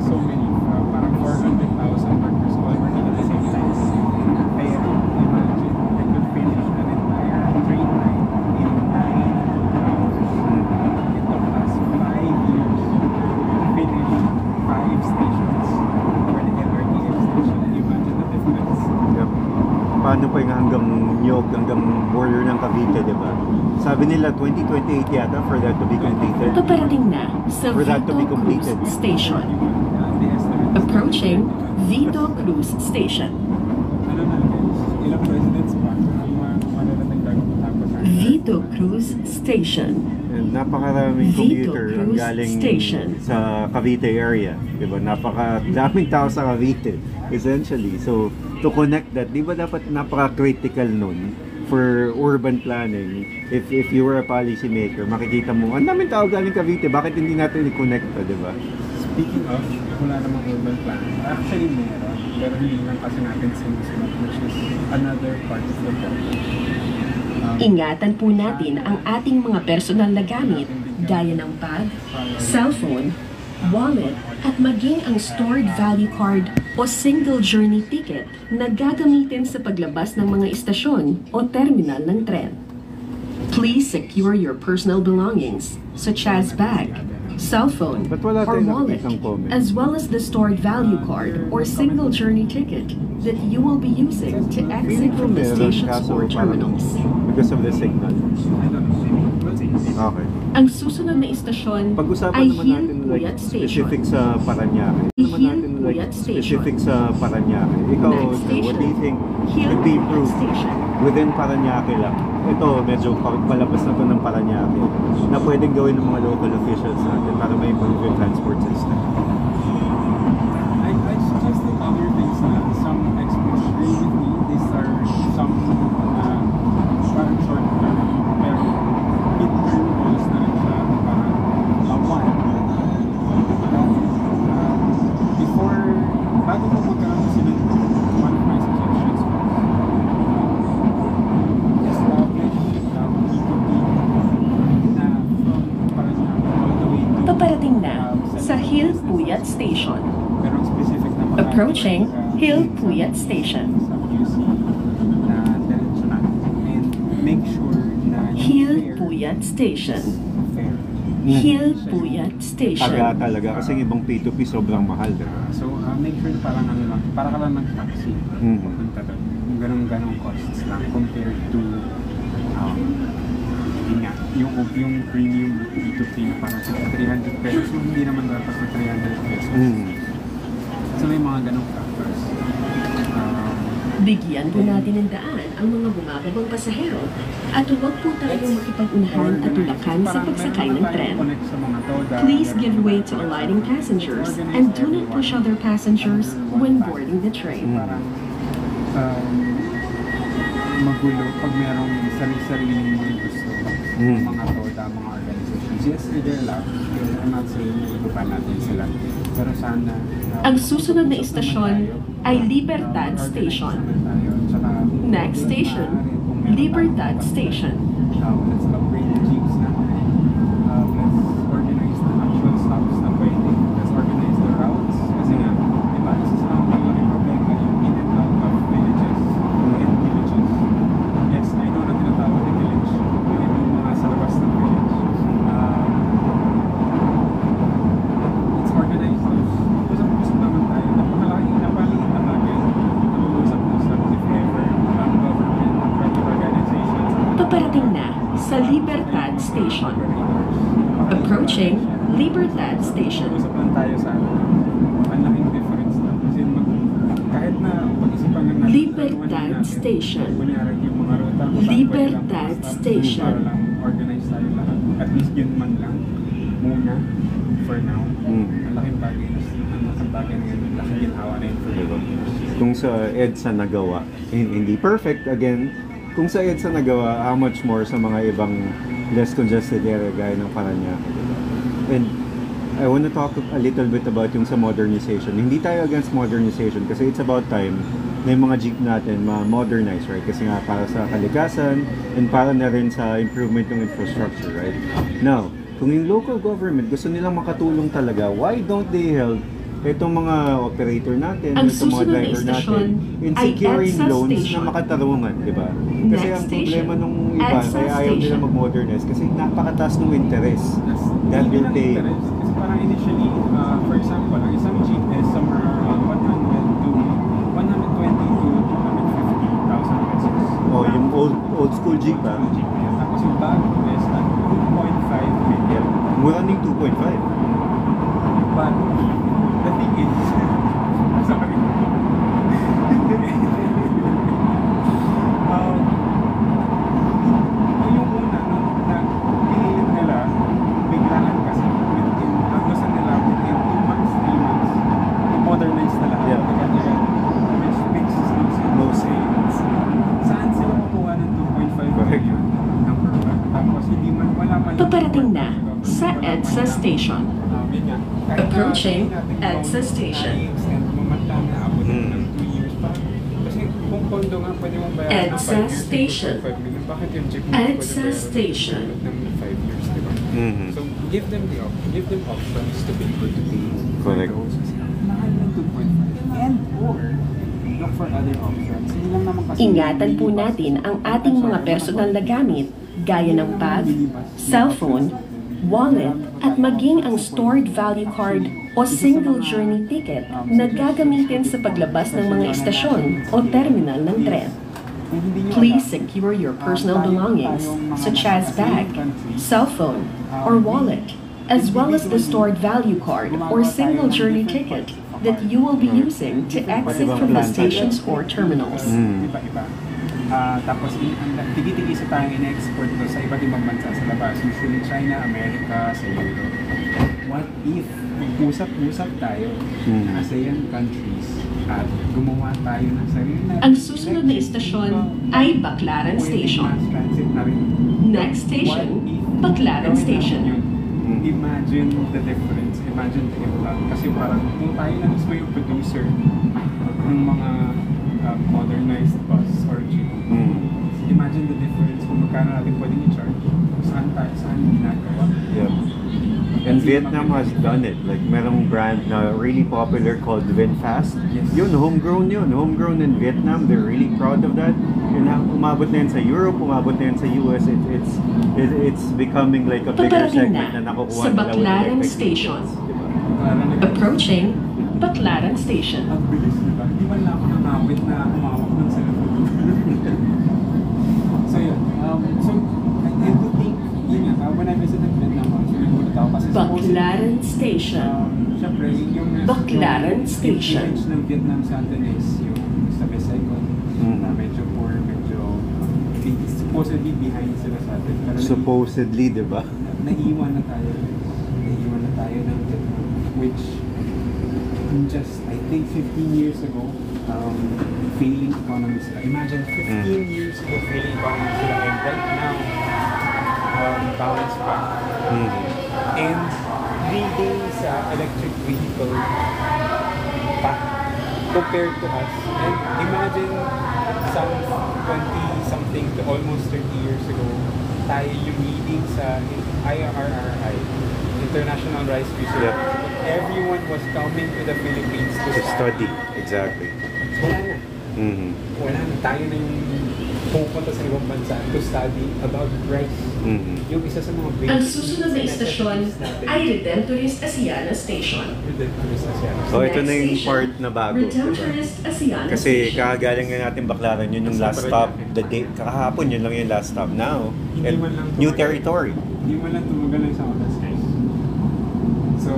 so many, parang 400,000 workers all working at the same time. Kaya imagine, I could finish an entire train line in 9 hours. It took us 5 years to finish 5 stations for the LRT station. Imagine the difference. Yep. Paano pa yung hanggang Nyog, hanggang border ng Cavite, di ba? Sabi nila 2028 yata for that to be completed. Paparating na sa For that to be Vito Cruz completed. Station. The estimate is Approaching Vito Cruz Station. ano na guys, ilang presidents pa ang mararating bago matapos ang Vito Cruz Station. And napakaraming Vito commuter ang Cruz galing Station. sa Cavite area. Diba? Napakadaming tao sa Cavite, essentially. So, to connect that, di ba dapat napaka-critical nun for urban planning? If you were a policy maker, makikita mo, ang daming tao galing Cavite, bakit hindi natin i-connect pa, di ba? Speaking of, wala namang urban plan. Actually, meron. Pero hindi lang kasi natin sinusunod, which is another part of the problem. Ingatan po natin ang ating mga personal na gamit gaya ng bag, cellphone, wallet, at maging ang stored value card o single journey ticket na gagamitin sa paglabas ng mga istasyon o terminal ng tren. Please secure your personal belongings such as bag, cell phone, Ba't wala or tayong wallet, nakikitang comment? as well as the stored value card or single journey ticket that you will be using to exit Feeling ko from the meron, stations kaso or parang terminals. because of the signal. I don't know. Okay. Ang susunod na istasyon Pag-usapan ay naman Hill natin like Puyat Station. specific sa Parañaque. Naman Hill natin like Puyat Station. specific sa Parañaque. Ikaw, Next sir, what do you think Hill could be Puyat improved Station. within Parañaque lang? Ito, medyo palabas na to ng Parañaque na pwedeng gawin ng mga local officials natin para ma-improve yung transport system. I suggest that other things na some experts agree with me. These are some parang short term pero mid-term goals na rin siya. Parang one, before, bago mo magkaroon kasi ng one of my suggestions, establish PPP na from Parañaque all the way to Paparating na sa Hill Puyat Station. merong specific na mga Approaching Hill Puyat Station. sa QC na diretso na and make sure na yung Hill fare Puyat Station. fair. Hill Puyat Station. Taga talaga kasi yung ibang P2P sobrang mahal. Diba? So make sure parang ano lang, para ka lang nag-taxi pupunta doon. Yung ganong costs lang compared to yun nga, yung premium P2P na parang sa 300 pesos, so, hindi naman dapat sa 300 pesos. So may mga ganong factors. Bigyan po natin ng daan ang mga bumababang pasahero at huwag po tayong makipag-unahan at tulakan sa pagsakay ng tren. Please give way to alighting passengers and do not push other passengers when boarding the train. Parang magulo pag merong sarili-sariling mga gusto mga TODA, mga organizations. Yes, they're allowed. I'm not saying na iba natin sila. Pero sana Ang susunod na istasyon ay Libertad Station. Next station, Libertad Station. Let's upgrade the jeeps na. Let's organize the actual stops na pwede. Let's organize the routes. Kasi nga, di ba, isa sa mga malaking problema yung in and out of villages and villages. Yes, I know na tinatawag na village. Yung mga sa labas ng village. Let's organize those. Usap-usap naman tayo. Napakalaking napaliit na bagay. Usap-usap if ever government, private organizations. Paparating na sa Libertad Station. Approaching Libertad Station. Usap lang tayo sa ang laking difference lang. Kasi kahit na pag-isipan lang natin, Libertad Station. kunyari yung mga ruta, kung saan Libertad pwede lang stop, Station. para lang organize tayo lahat. At least yun man lang muna for now. Ang laking bagay na yun, laking ginhawa na yun for Diba? you. Kung sa EDSA nagawa, hindi perfect again. Kung sa EDSA nagawa, how much more sa mga ibang less congested area gaya ng Parañaque. Diba? And I want to talk a little bit about yung sa modernization. Hindi tayo against modernization kasi it's about time na yung mga jeep natin ma-modernize, right? Kasi nga para sa kalikasan and para na rin sa improvement ng infrastructure, right? Now, kung yung local government gusto nilang makatulong talaga, why don't they help itong mga operator natin, Ang itong mga susunod na driver istasyon natin, in ay securing EDSA loans Station. na makatarungan, di ba? Kasi Next ang problema station, nung iba, EDSA kaya ayaw nila Station. mag-modernize kasi napakataas ng interest that Hindi you're lang paying. interest. Kasi parang initially, for example, ang isang jeep is somewhere around 120,000 pesos. Oh, yung old school Jeep, ha? Jeep na yun. Tapos yung bago is at 2.5 million. Mura ng 2.5. But the thing is, sorry. Yung una, na pinilit nila, biglaan kasi ang gusto nila within 2 months, 3 months, i-modernize na lahat. Yeah. Agad-agad. Which makes No sense. Saan sila kukuha ng 2.5 Correct. million? Number one. Tapos hindi man, wala man. Paparating na sa EDSA Station. Yun nga. Approaching Kahit na EDSA natin Station. i-extend mo man lang na abot Hmm. ng 2 years pa. Kasi kung condo nga pwede mong bayaran ng EDSA 5 years, Station. 5 million. Bakit yung jeep mo EDSA pwede bayaran Station. ng 5 years, di ba? Mhm. So, give them options to be able to pay for Correct. those. Kasi ang mahal ng 2.5. And or, look for other options. Hindi lang naman kasi Ingatan po natin ang ating mga personal na gamit gaya ng bag, cellphone, wallet, at maging ang stored value card o single journey ticket na gagamitin sa paglabas ng mga istasyon o terminal ng tren. Please secure your personal belongings such as bag, cellphone, or wallet, as well as the stored value card or single journey ticket that you will be using to exit from the stations or terminals. Iba-iba. Tapos, tigi-tigi sa tayong in-export to sa iba't ibang bansa sa labas. Usually China, America, sa Europe. What if usap-usap tayo na ASEAN countries at gumawa tayo ng sarili natin? Ang susunod na istasyon ay Baclaran Station. Mass transit na rin. Next station, Baclaran Station. Imagine the difference. Imagine the impact. Kasi parang kung tayo na mismo yung producer ng mga modernized bus or jeep, imagine the difference kung magkano natin pwedeng i-charge. Saan ginagawa. Yeah. And Vietnam has done it. Like, merong brand na really popular called VinFast. Yes. Yun, homegrown yun. Homegrown in Vietnam. They're really proud of that. Yun, umabot na yun sa Europe, umabot na yun sa US. It's becoming like a bigger Paparating segment na na nakukuha sa nila with Baclaran electric Station. vehicles, diba? Approaching Baclaran Station. Ang bilis, diba? Hindi man lang ako nangawit na humawak ng cellphone. So yun. So, I do think, yun nga, when I visited Vietnam, nagulat ako kasi Baclaran Station. Siyempre, yung Baclaran Station. influence ng Vietnam sa atin is yung sa Saigon, na medyo poor, medyo supposedly behind sila sa atin. Pero Supposedly, diba? naiiwan na tayo ng Vietnam, which just, I think, 15 years ago, failing economy sila. Imagine, 15 years ago, failing economy sila, and right now, balance pa. And leading sa electric vehicle pa compared to us. And imagine some 20-something to almost 30 years ago, tayo yung leading sa IRRI, International Rice Research. Yep. Everyone was coming to the Philippines to To study. Exactly. Wala na. Mhm. Wala na. Tayo na yung pupunta sa ibang bansa to study about rice. Mhm. Yung isa sa mga Ang susunod na istasyon ay Redemptorist Asiana Station. So, ito na yung Next part na bago, diba? Redemptorist Asiana Kasi Station. kakagaling na natin Baclaran, yun yung last stop. The day, kahapon, yun lang yung last stop. Now, Hindi and man lang new tumagal. territory. Hindi mo lang tumagal ng isang oras, guys. So,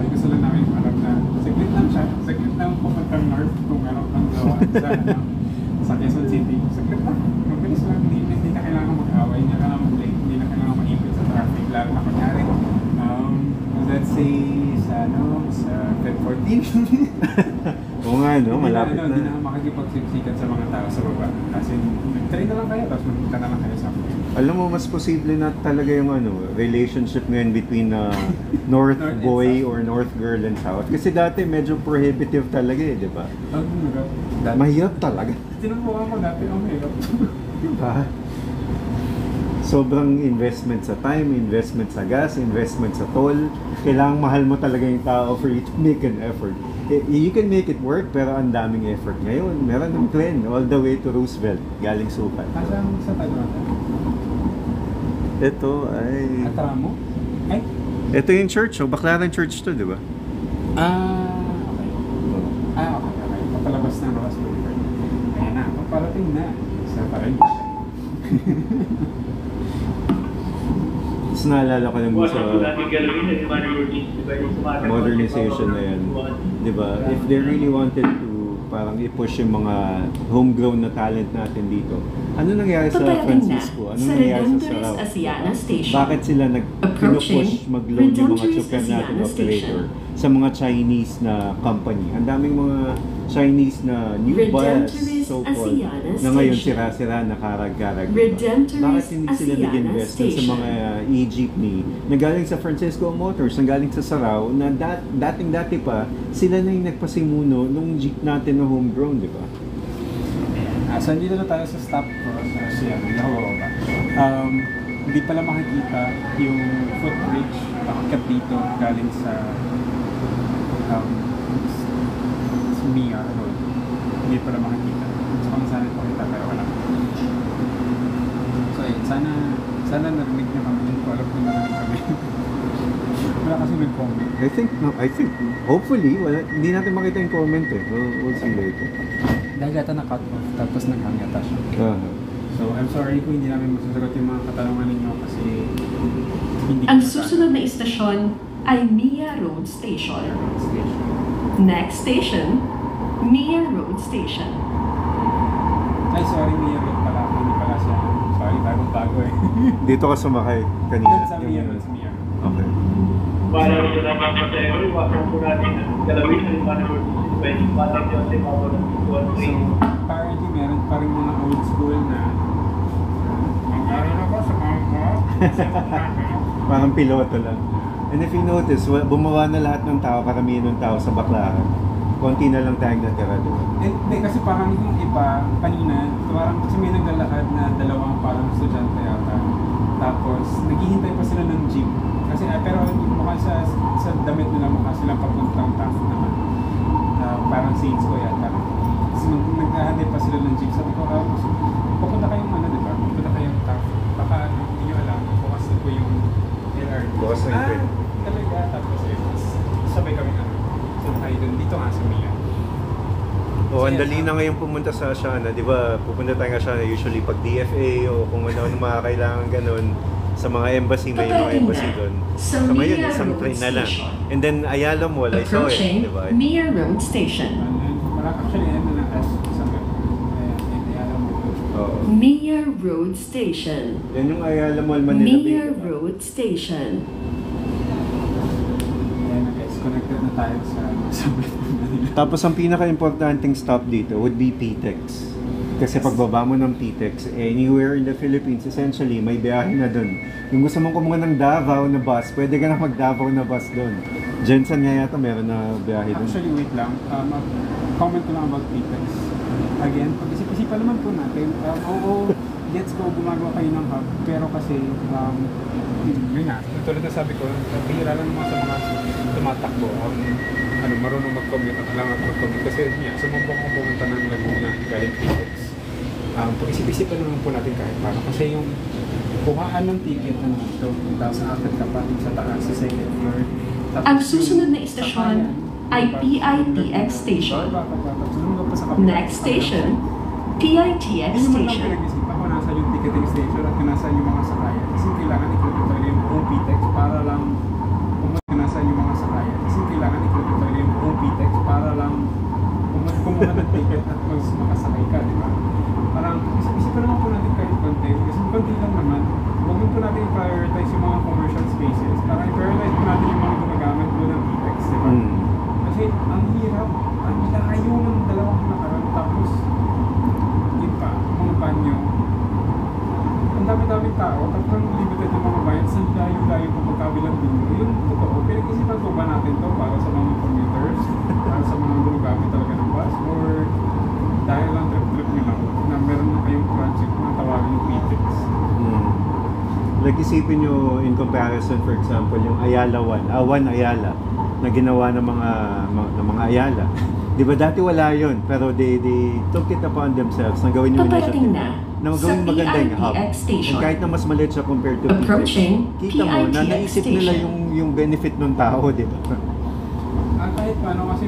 gusto lang namin alam na saglit lang siya. Saglit lang pupuntang north kung meron kang gawa sa Quezon City. Saglit lang. Mabilis lang. Hindi na kailangan mag-away. Hindi na kailangan mag-late. Hindi na kailangan mag-ipit sa traffic. Lalo na kunyari. Let's say, sa Feb 14. Oo nga, no? Malapit na. Hindi na makikipagsiksikan sa mga tao sa baba. Kasi, nag-train na lang kayo, tapos magpunta na lang kayo sa Alam mo, mas posible na talaga yung relationship ngayon between North North and boy South. or North girl and South. Kasi dati medyo prohibitive talaga di ba? Dati. Mahirap talaga. Tinubukan ko dati, ang mahirap. Diba? sobrang investment sa time, investment sa gas, investment sa toll. Kailangang mahal mo talaga yung tao for you to make an effort. You can make it work, pero ang daming effort. Ngayon, meron ng Glen all the way to Roosevelt, galing Sukat. Asan sa Taguatan? Ito ay... Atramo? Ay? Ito yung church, oh. Baclaran Church to, di ba? Okay. Okay. Papalabas ng Rojas Boulevard. Ayan na, paparating na sa Parenca. Tapos naalala ko lang sa modernization na yan. Di ba? If they really wanted to parang i-push yung mga homegrown na talent natin dito, ano nangyari sa Paparating Francisco? na Ano sa nangyari sa Redemptorist Sarao? Asiana Station. Bakit sila pinupush mag-load yung mga Redemptorist super natin Asiana operator Station. sa mga Chinese na company? Ang daming mga Chinese na new bus, Redemptorist so-called, Asiana na ngayon Station. sira-sira, nakarag-karag. Redemptorist Bakit hindi sila Asiana nag-invest dun sa Station. mga e-jeepney na galing sa Francisco Motors, na galing sa Sarao, na dating-dati pa, sila na yung nagpasimuno nung jeep natin na homegrown, di ba? So, nandito na tayo sa stop ko sa Siam, nakababa. Hindi pala makikita yung footbridge pakakat dito galing sa Mia Road. Hindi pala makikita. So, kung saan ito kita, pero wala. So, ayun, sana narinig niyo kami. Hindi ko alam kung narinig kami. Wala kasi nag-comment. I think, hopefully, hindi natin makita yung comment eh. We'll see later. Dahil yata na-cut off, tapos nag-hang yata siya. So, I'm sorry kung hindi namin masasagot yung mga katanungan ninyo kasi hindi Ang ko susunod na istasyon ay Mia Road Station. Next station, Mia Road Station. Ay, sorry, Mia Road pala. Hindi pala siya. Sorry, bagong-bago eh. Dito ka sumakay kanina. Sa Mia Road, sa Mia Road. Okay. Para sa mga pasahero, iwasan po natin ang galawin ng Manor Municipality, Batang Jose Pablo ng So, apparently meron pa rin mga old school na ako sa mga Parang piloto lang. And if you notice, bumawa na lahat ng tao, karamihan ng tao sa Baclaran. Konti na lang tayong natira doon. Hindi, kasi parang yung iba, kanina, parang kasi may naglalakad na dalawang parang estudyante yata. Tapos, naghihintay pa sila ng jeep. Kasi, pero mukha sa damit nila, mukha silang papuntang Taft naman. Parang Saints ko yata. Kasi naghahantay pa sila ng jeep. Sabi ko, papunta kayong di ba? Papunta kayong Taft. Baka hindi nyo alam, bukas na po yung LRT. Bukas na yung train. Talaga. Tapos, sabay kami so, tayo dun. Dito nga sa Mia. Ang dali na ngayon pumunta sa Asiana, di ba? Pupunta tayo nga Asiana usually pag DFA o kung ano mga kailangan ganun. Sa mga embassy, may mga embassy doon. So ngayon, isang train na lang. And then Ayala Mall, I saw it, Approaching di ba? Mia Road Station. Actually, ano na as isang alam mo. Oo. Mia Road Station. Yan yung Ayala Mall, Manila Bay. Mia diba? Road Station. Ayan na guys, connected na tayo sa Manila. Tapos ang pinaka-importanting stop dito would be PTEX. Kasi pagbaba mo ng PTEX, anywhere in the Philippines, essentially, may biyahe na doon. Yung gusto mong kumuha ng Davao na bus, pwede ka na mag-Davao na bus doon. Jensen nga yata meron na biyahe doon. Actually, wait lang. Comment ko lang about PTEX. Again, pag-isip-isipan naman po natin. Gets ko, gumagawa kayo ng hub. Pero kasi, yun nga. Tulad na sabi ko, bihira lang mga sa mga tumatakbo. Marunong mag-commute at lang mag-commute. Kasi sumubok ko pumunta ng Laguna galing PTEX. Pag-isip-isipan naman po natin kahit paano. Kasi yung kuhaan ng ticket na dito, 1,000 after ka pa sa taas, sa second floor. Tapos Ang susunod na istasyon ay PITX Station. Next station, PITX Hindi mo lang Station. pinag-isipan kung nasa yung ticketing station at kung nasa yung mga sakayan. Kasi kailangan i-click talaga yung buong PTEX para lang kung nasa yung mga sakayan. Kasi kailangan i-click talaga yung buong PTEX para lang kumuha ng ticket at makasakay ka, di ba? Parang isip-isipan naman po natin kahit konti. Kasi konti lang naman, huwag po natin i-prioritize yung mga commercial spaces. Parang i-prioritize po natin yung mga gumagamit po ng PTEX, di ba? Kasi ang hirap, ang layo ng dalawang nakaraan. Tapos, yun pa, mga banyo. Ang dami-daming tao, tapos ang limited ng mga bayan, sa layo-layo po magkabilang dulo. Yung totoo, pinag-isipan po ba natin to para sa mga commuters? Para sa mga gumagamit talaga ng bus? Or dahil lang trip-trip nyo lang na meron na kayong project na tawagin yung PTEX? Like isipin nyo in comparison, for example, yung Ayala 1, One Ayala, na ginawa ng mga Ayala. Di ba dati wala yun, pero they took it upon themselves na gawin yung Paparating initiative. na Na sa gawin maganda yung hub. PITX station. And kahit na mas maliit siya compared to Approaching PITX, kita mo na PITX naisip nila station. yung benefit ng tao, di ba? Kahit paano kasi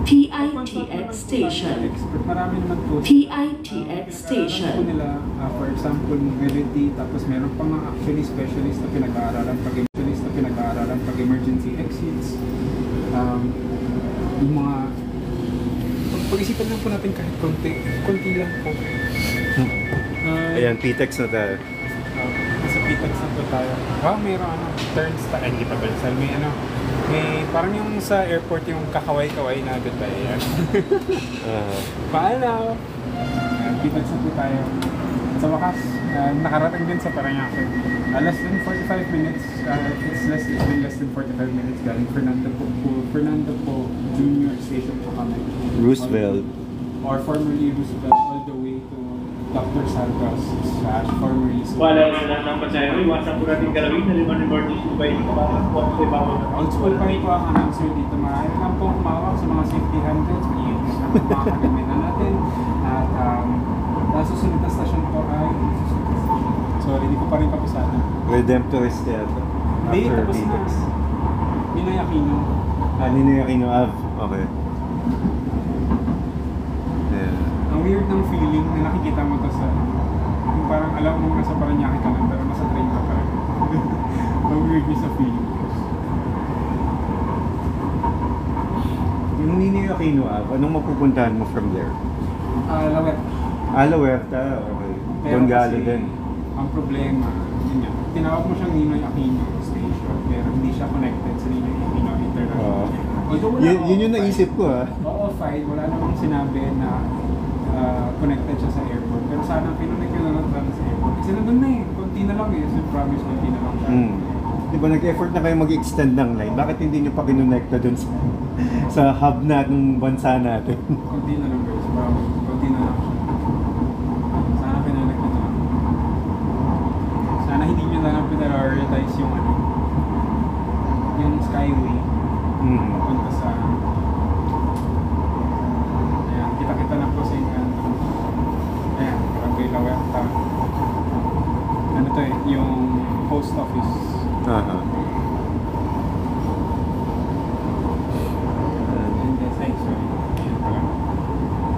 PITX station. expert, marami naman po. PITX Pinag-aaralan station. po nila, for example, mobility, tapos meron pa nga actually specialist na pinag-aaralan pag emergency exits. Yung mga pag-isipan lang po natin kahit konti lang po. Ayan, PITX na tayo. Nasa PITX na po tayo. Wow, mayroon turnstile, hindi pa turnstile, may parang yung sa airport yung kakaway-kaway na doon tayo yan. Paano? PITX na po tayo. Sa wakas, nakarating din sa Parañaque. Less than 45 minutes, it's been less than 45 minutes galing Fernando Po Junior Station po kami. Roosevelt. Or formerly Roosevelt all the way to Dr. Santos / formerly Wala na ng pasahero, iwasan po natin galawin na limang emergency device na parang po sa ibabaw ng old school pa rin po ang announcer dito. Maaari lang pong umawak sa mga safety handles, mag-iingat na mga kagamitan natin. At nasusunod na station po ay sorry, hindi ko pa rin kapisana. Redemptorist yata. Hindi, After tapos na. PITX. Ninoy Aquino. Ninoy Aquino Ave. Okay. Yeah. Ang weird ng feeling na nakikita mo to sa yung parang alam mo nasa Parañaque ka lang pero nasa train ka pa rin. Ang weird niya sa feeling. Yung Ninoy Aquino Ave, anong mapupuntahan mo from there? Lawet. La Huerta, okay. Pero Donggalo kasi, din. ang problema, yun yan. Tinawag mo siyang Ninoy Aquino Station, pero hindi siya connected sa Ninoy Aquino International. Although wala Yun yung naisip ko Oo, fine. Wala namang sinabi na connected siya sa airport. Pero sana pinunod yun na lang sa airport. Kasi nandun na eh. Konti na lang eh. So promise, konti na lang siya. Di ba nag-effort na kayo mag-extend ng line? Bakit hindi nyo pa kinonekta dun sa hub na ng bansa natin? Konti na lang guys. Promise. Konti na lang siya. Sana pinunod na lang. Sana hindi nyo na lang prioritize yung yung Skyway. Punta sa ayan, kita na po sa inyo ayan, parang kay Laweta ano to eh, yung post office. And then thanks sorry. Ayan pala.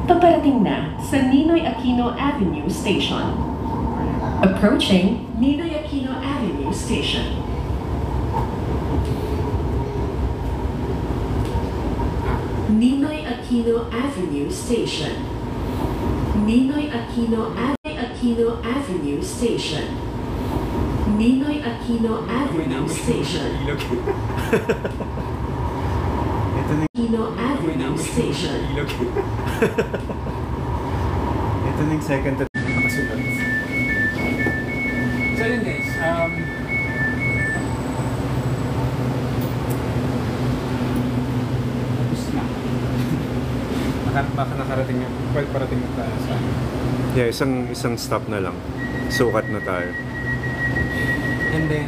Paparating na sa Ninoy Aquino Avenue Station. Approaching Ninoy Aquino Avenue Station. Ninoy Aquino Avenue Station. Ninoy Aquino Avenue Station. Ninoy Aquino Avenue Station. Aquino Avenue Station. Ito na yung second to Masulat. So yun guys, tapos na. Baka nakarating na, well, parating na tayo sa Yeah, isang stop na lang. Sukat na tayo. and then,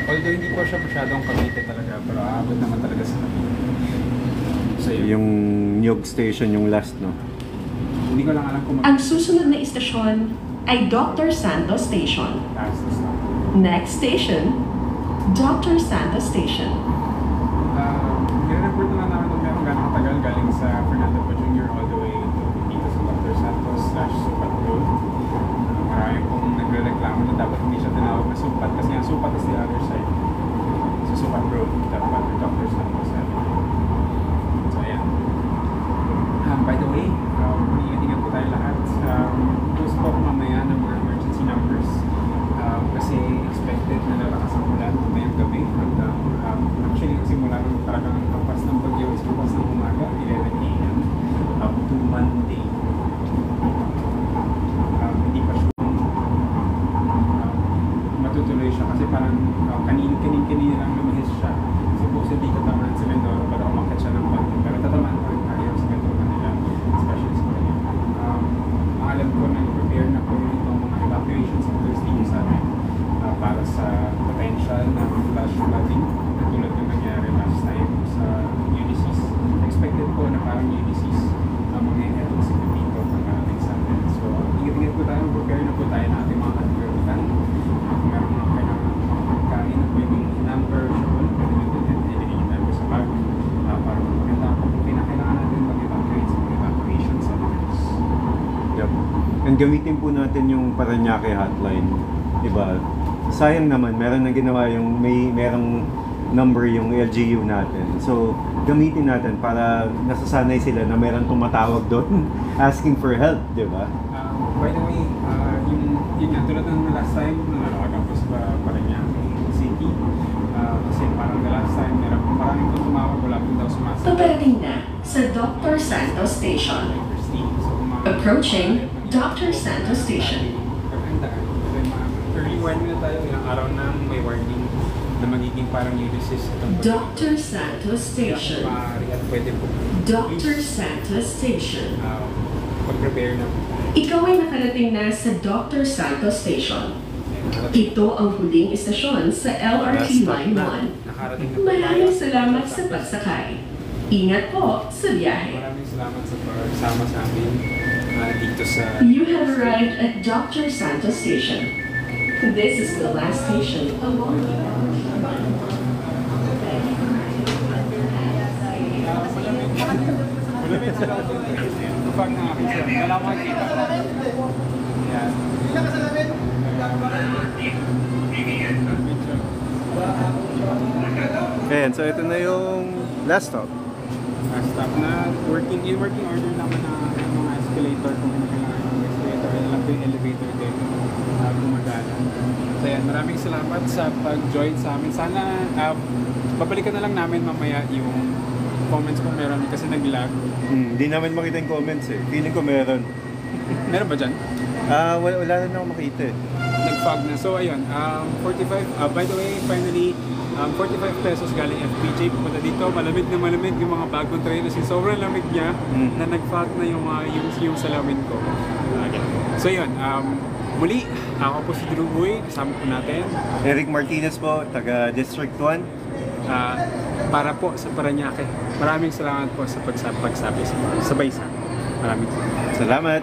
although hindi po siya masyadong Cavite talaga, pero aabot naman talaga sa Cavite. So yun, Yung Nyog Station, yung last, no? hindi ko lang alam kung Ang susunod na istasyon ay Dr. Santos Station. mag-taas na stop. Next station, Dr. Santos Station. Nire-report na namin kung meron gano'ng katagal galing sa Fernando Po Jr. all the way dito sa Dr. Santos / Supat Road. Marami pong nagre-reklamo na dapat hindi siya tinawag na Supat kasi ang Supat is the other side. So Supat Road, dapat Dr. Santos Avenue. So ayan. By the way, ingat-ingat po tayo lahat. Post po ako mamaya ng mga emergency numbers. Kasi expected na lalakas ang ulan mamayang gabi hanggang actually simula nung talagang kapas ng bagyo is bukas ng umaga 11 AM up to Monday. Hindi pa sure matutuloy siya kasi parang kanina lang lumihis siya. Supposedly tatamaan sa Mindoro para umakit siya ng konti pero tatamaan pa rin tayo sa Metro Manila especially sa kanya. Ang alam ko na prepare na po itong mga evacuation centers dito sa atin para sa gamitin po natin yung Parañaque hotline. Diba? Sayang naman, meron na ginawa yung merong number yung LGU natin. So, gamitin natin para nasasanay sila na meron tumatawag doon asking for help, di ba? By the way, yung nga, tulad ng last time, nangalawagan ko sa Parañaque City. Kasi parang the last time, maraming kong tumawag, wala pong daw sumasagot. Paparating na sa Dr. Santos Station. Approaching Dr. Santos Station. Early warning na tayo, ilang araw na may warning na magiging parang Ulysses. Dr. Santos Station. Maaari at pwede po. Dr. Santos Station. Pag-prepare na po. Ikaw ay nakarating na sa Dr. Santos Station. Ito ang huling istasyon sa LRT Line 1. Nakarating na po. Maraming salamat sa pagsakay. Ingat po sa biyahe. Maraming salamat sa pagsama sa amin dito sa... You have arrived at Dr. Santos Station. This is the last station along the Malamit sa loob yung pag na akin sila. Wala ko makikita. Yan. Ayan, so ito na yung last stop. Last stop na working order naman na mga escalator kung kailangan ng escalator. Alam ko yung elevator din gumagana. So yan, maraming salamat sa pag-join sa amin. Sana babalikan na lang namin mamaya yung comments kung meron kasi nag-lag. Hindi namin makita yung comments eh. Feeling ko meron. Meron ba dyan? Wala na ako makita eh. Nag-fog na. So ayun, 45, by the way, finally, 45 pesos galing FPJ. Pupunta dito, malamig na malamig yung mga bagong train. Kasi sobrang lamig niya na nag-fog na yung salamin ko. So yun, muli, ako po si Drew Boy, kasama po natin. Eric Martinez po, taga District 1. Para po sa Parañaque. Maraming salamat po sa pagsabi sa Baysa. Maraming salamat. Salamat.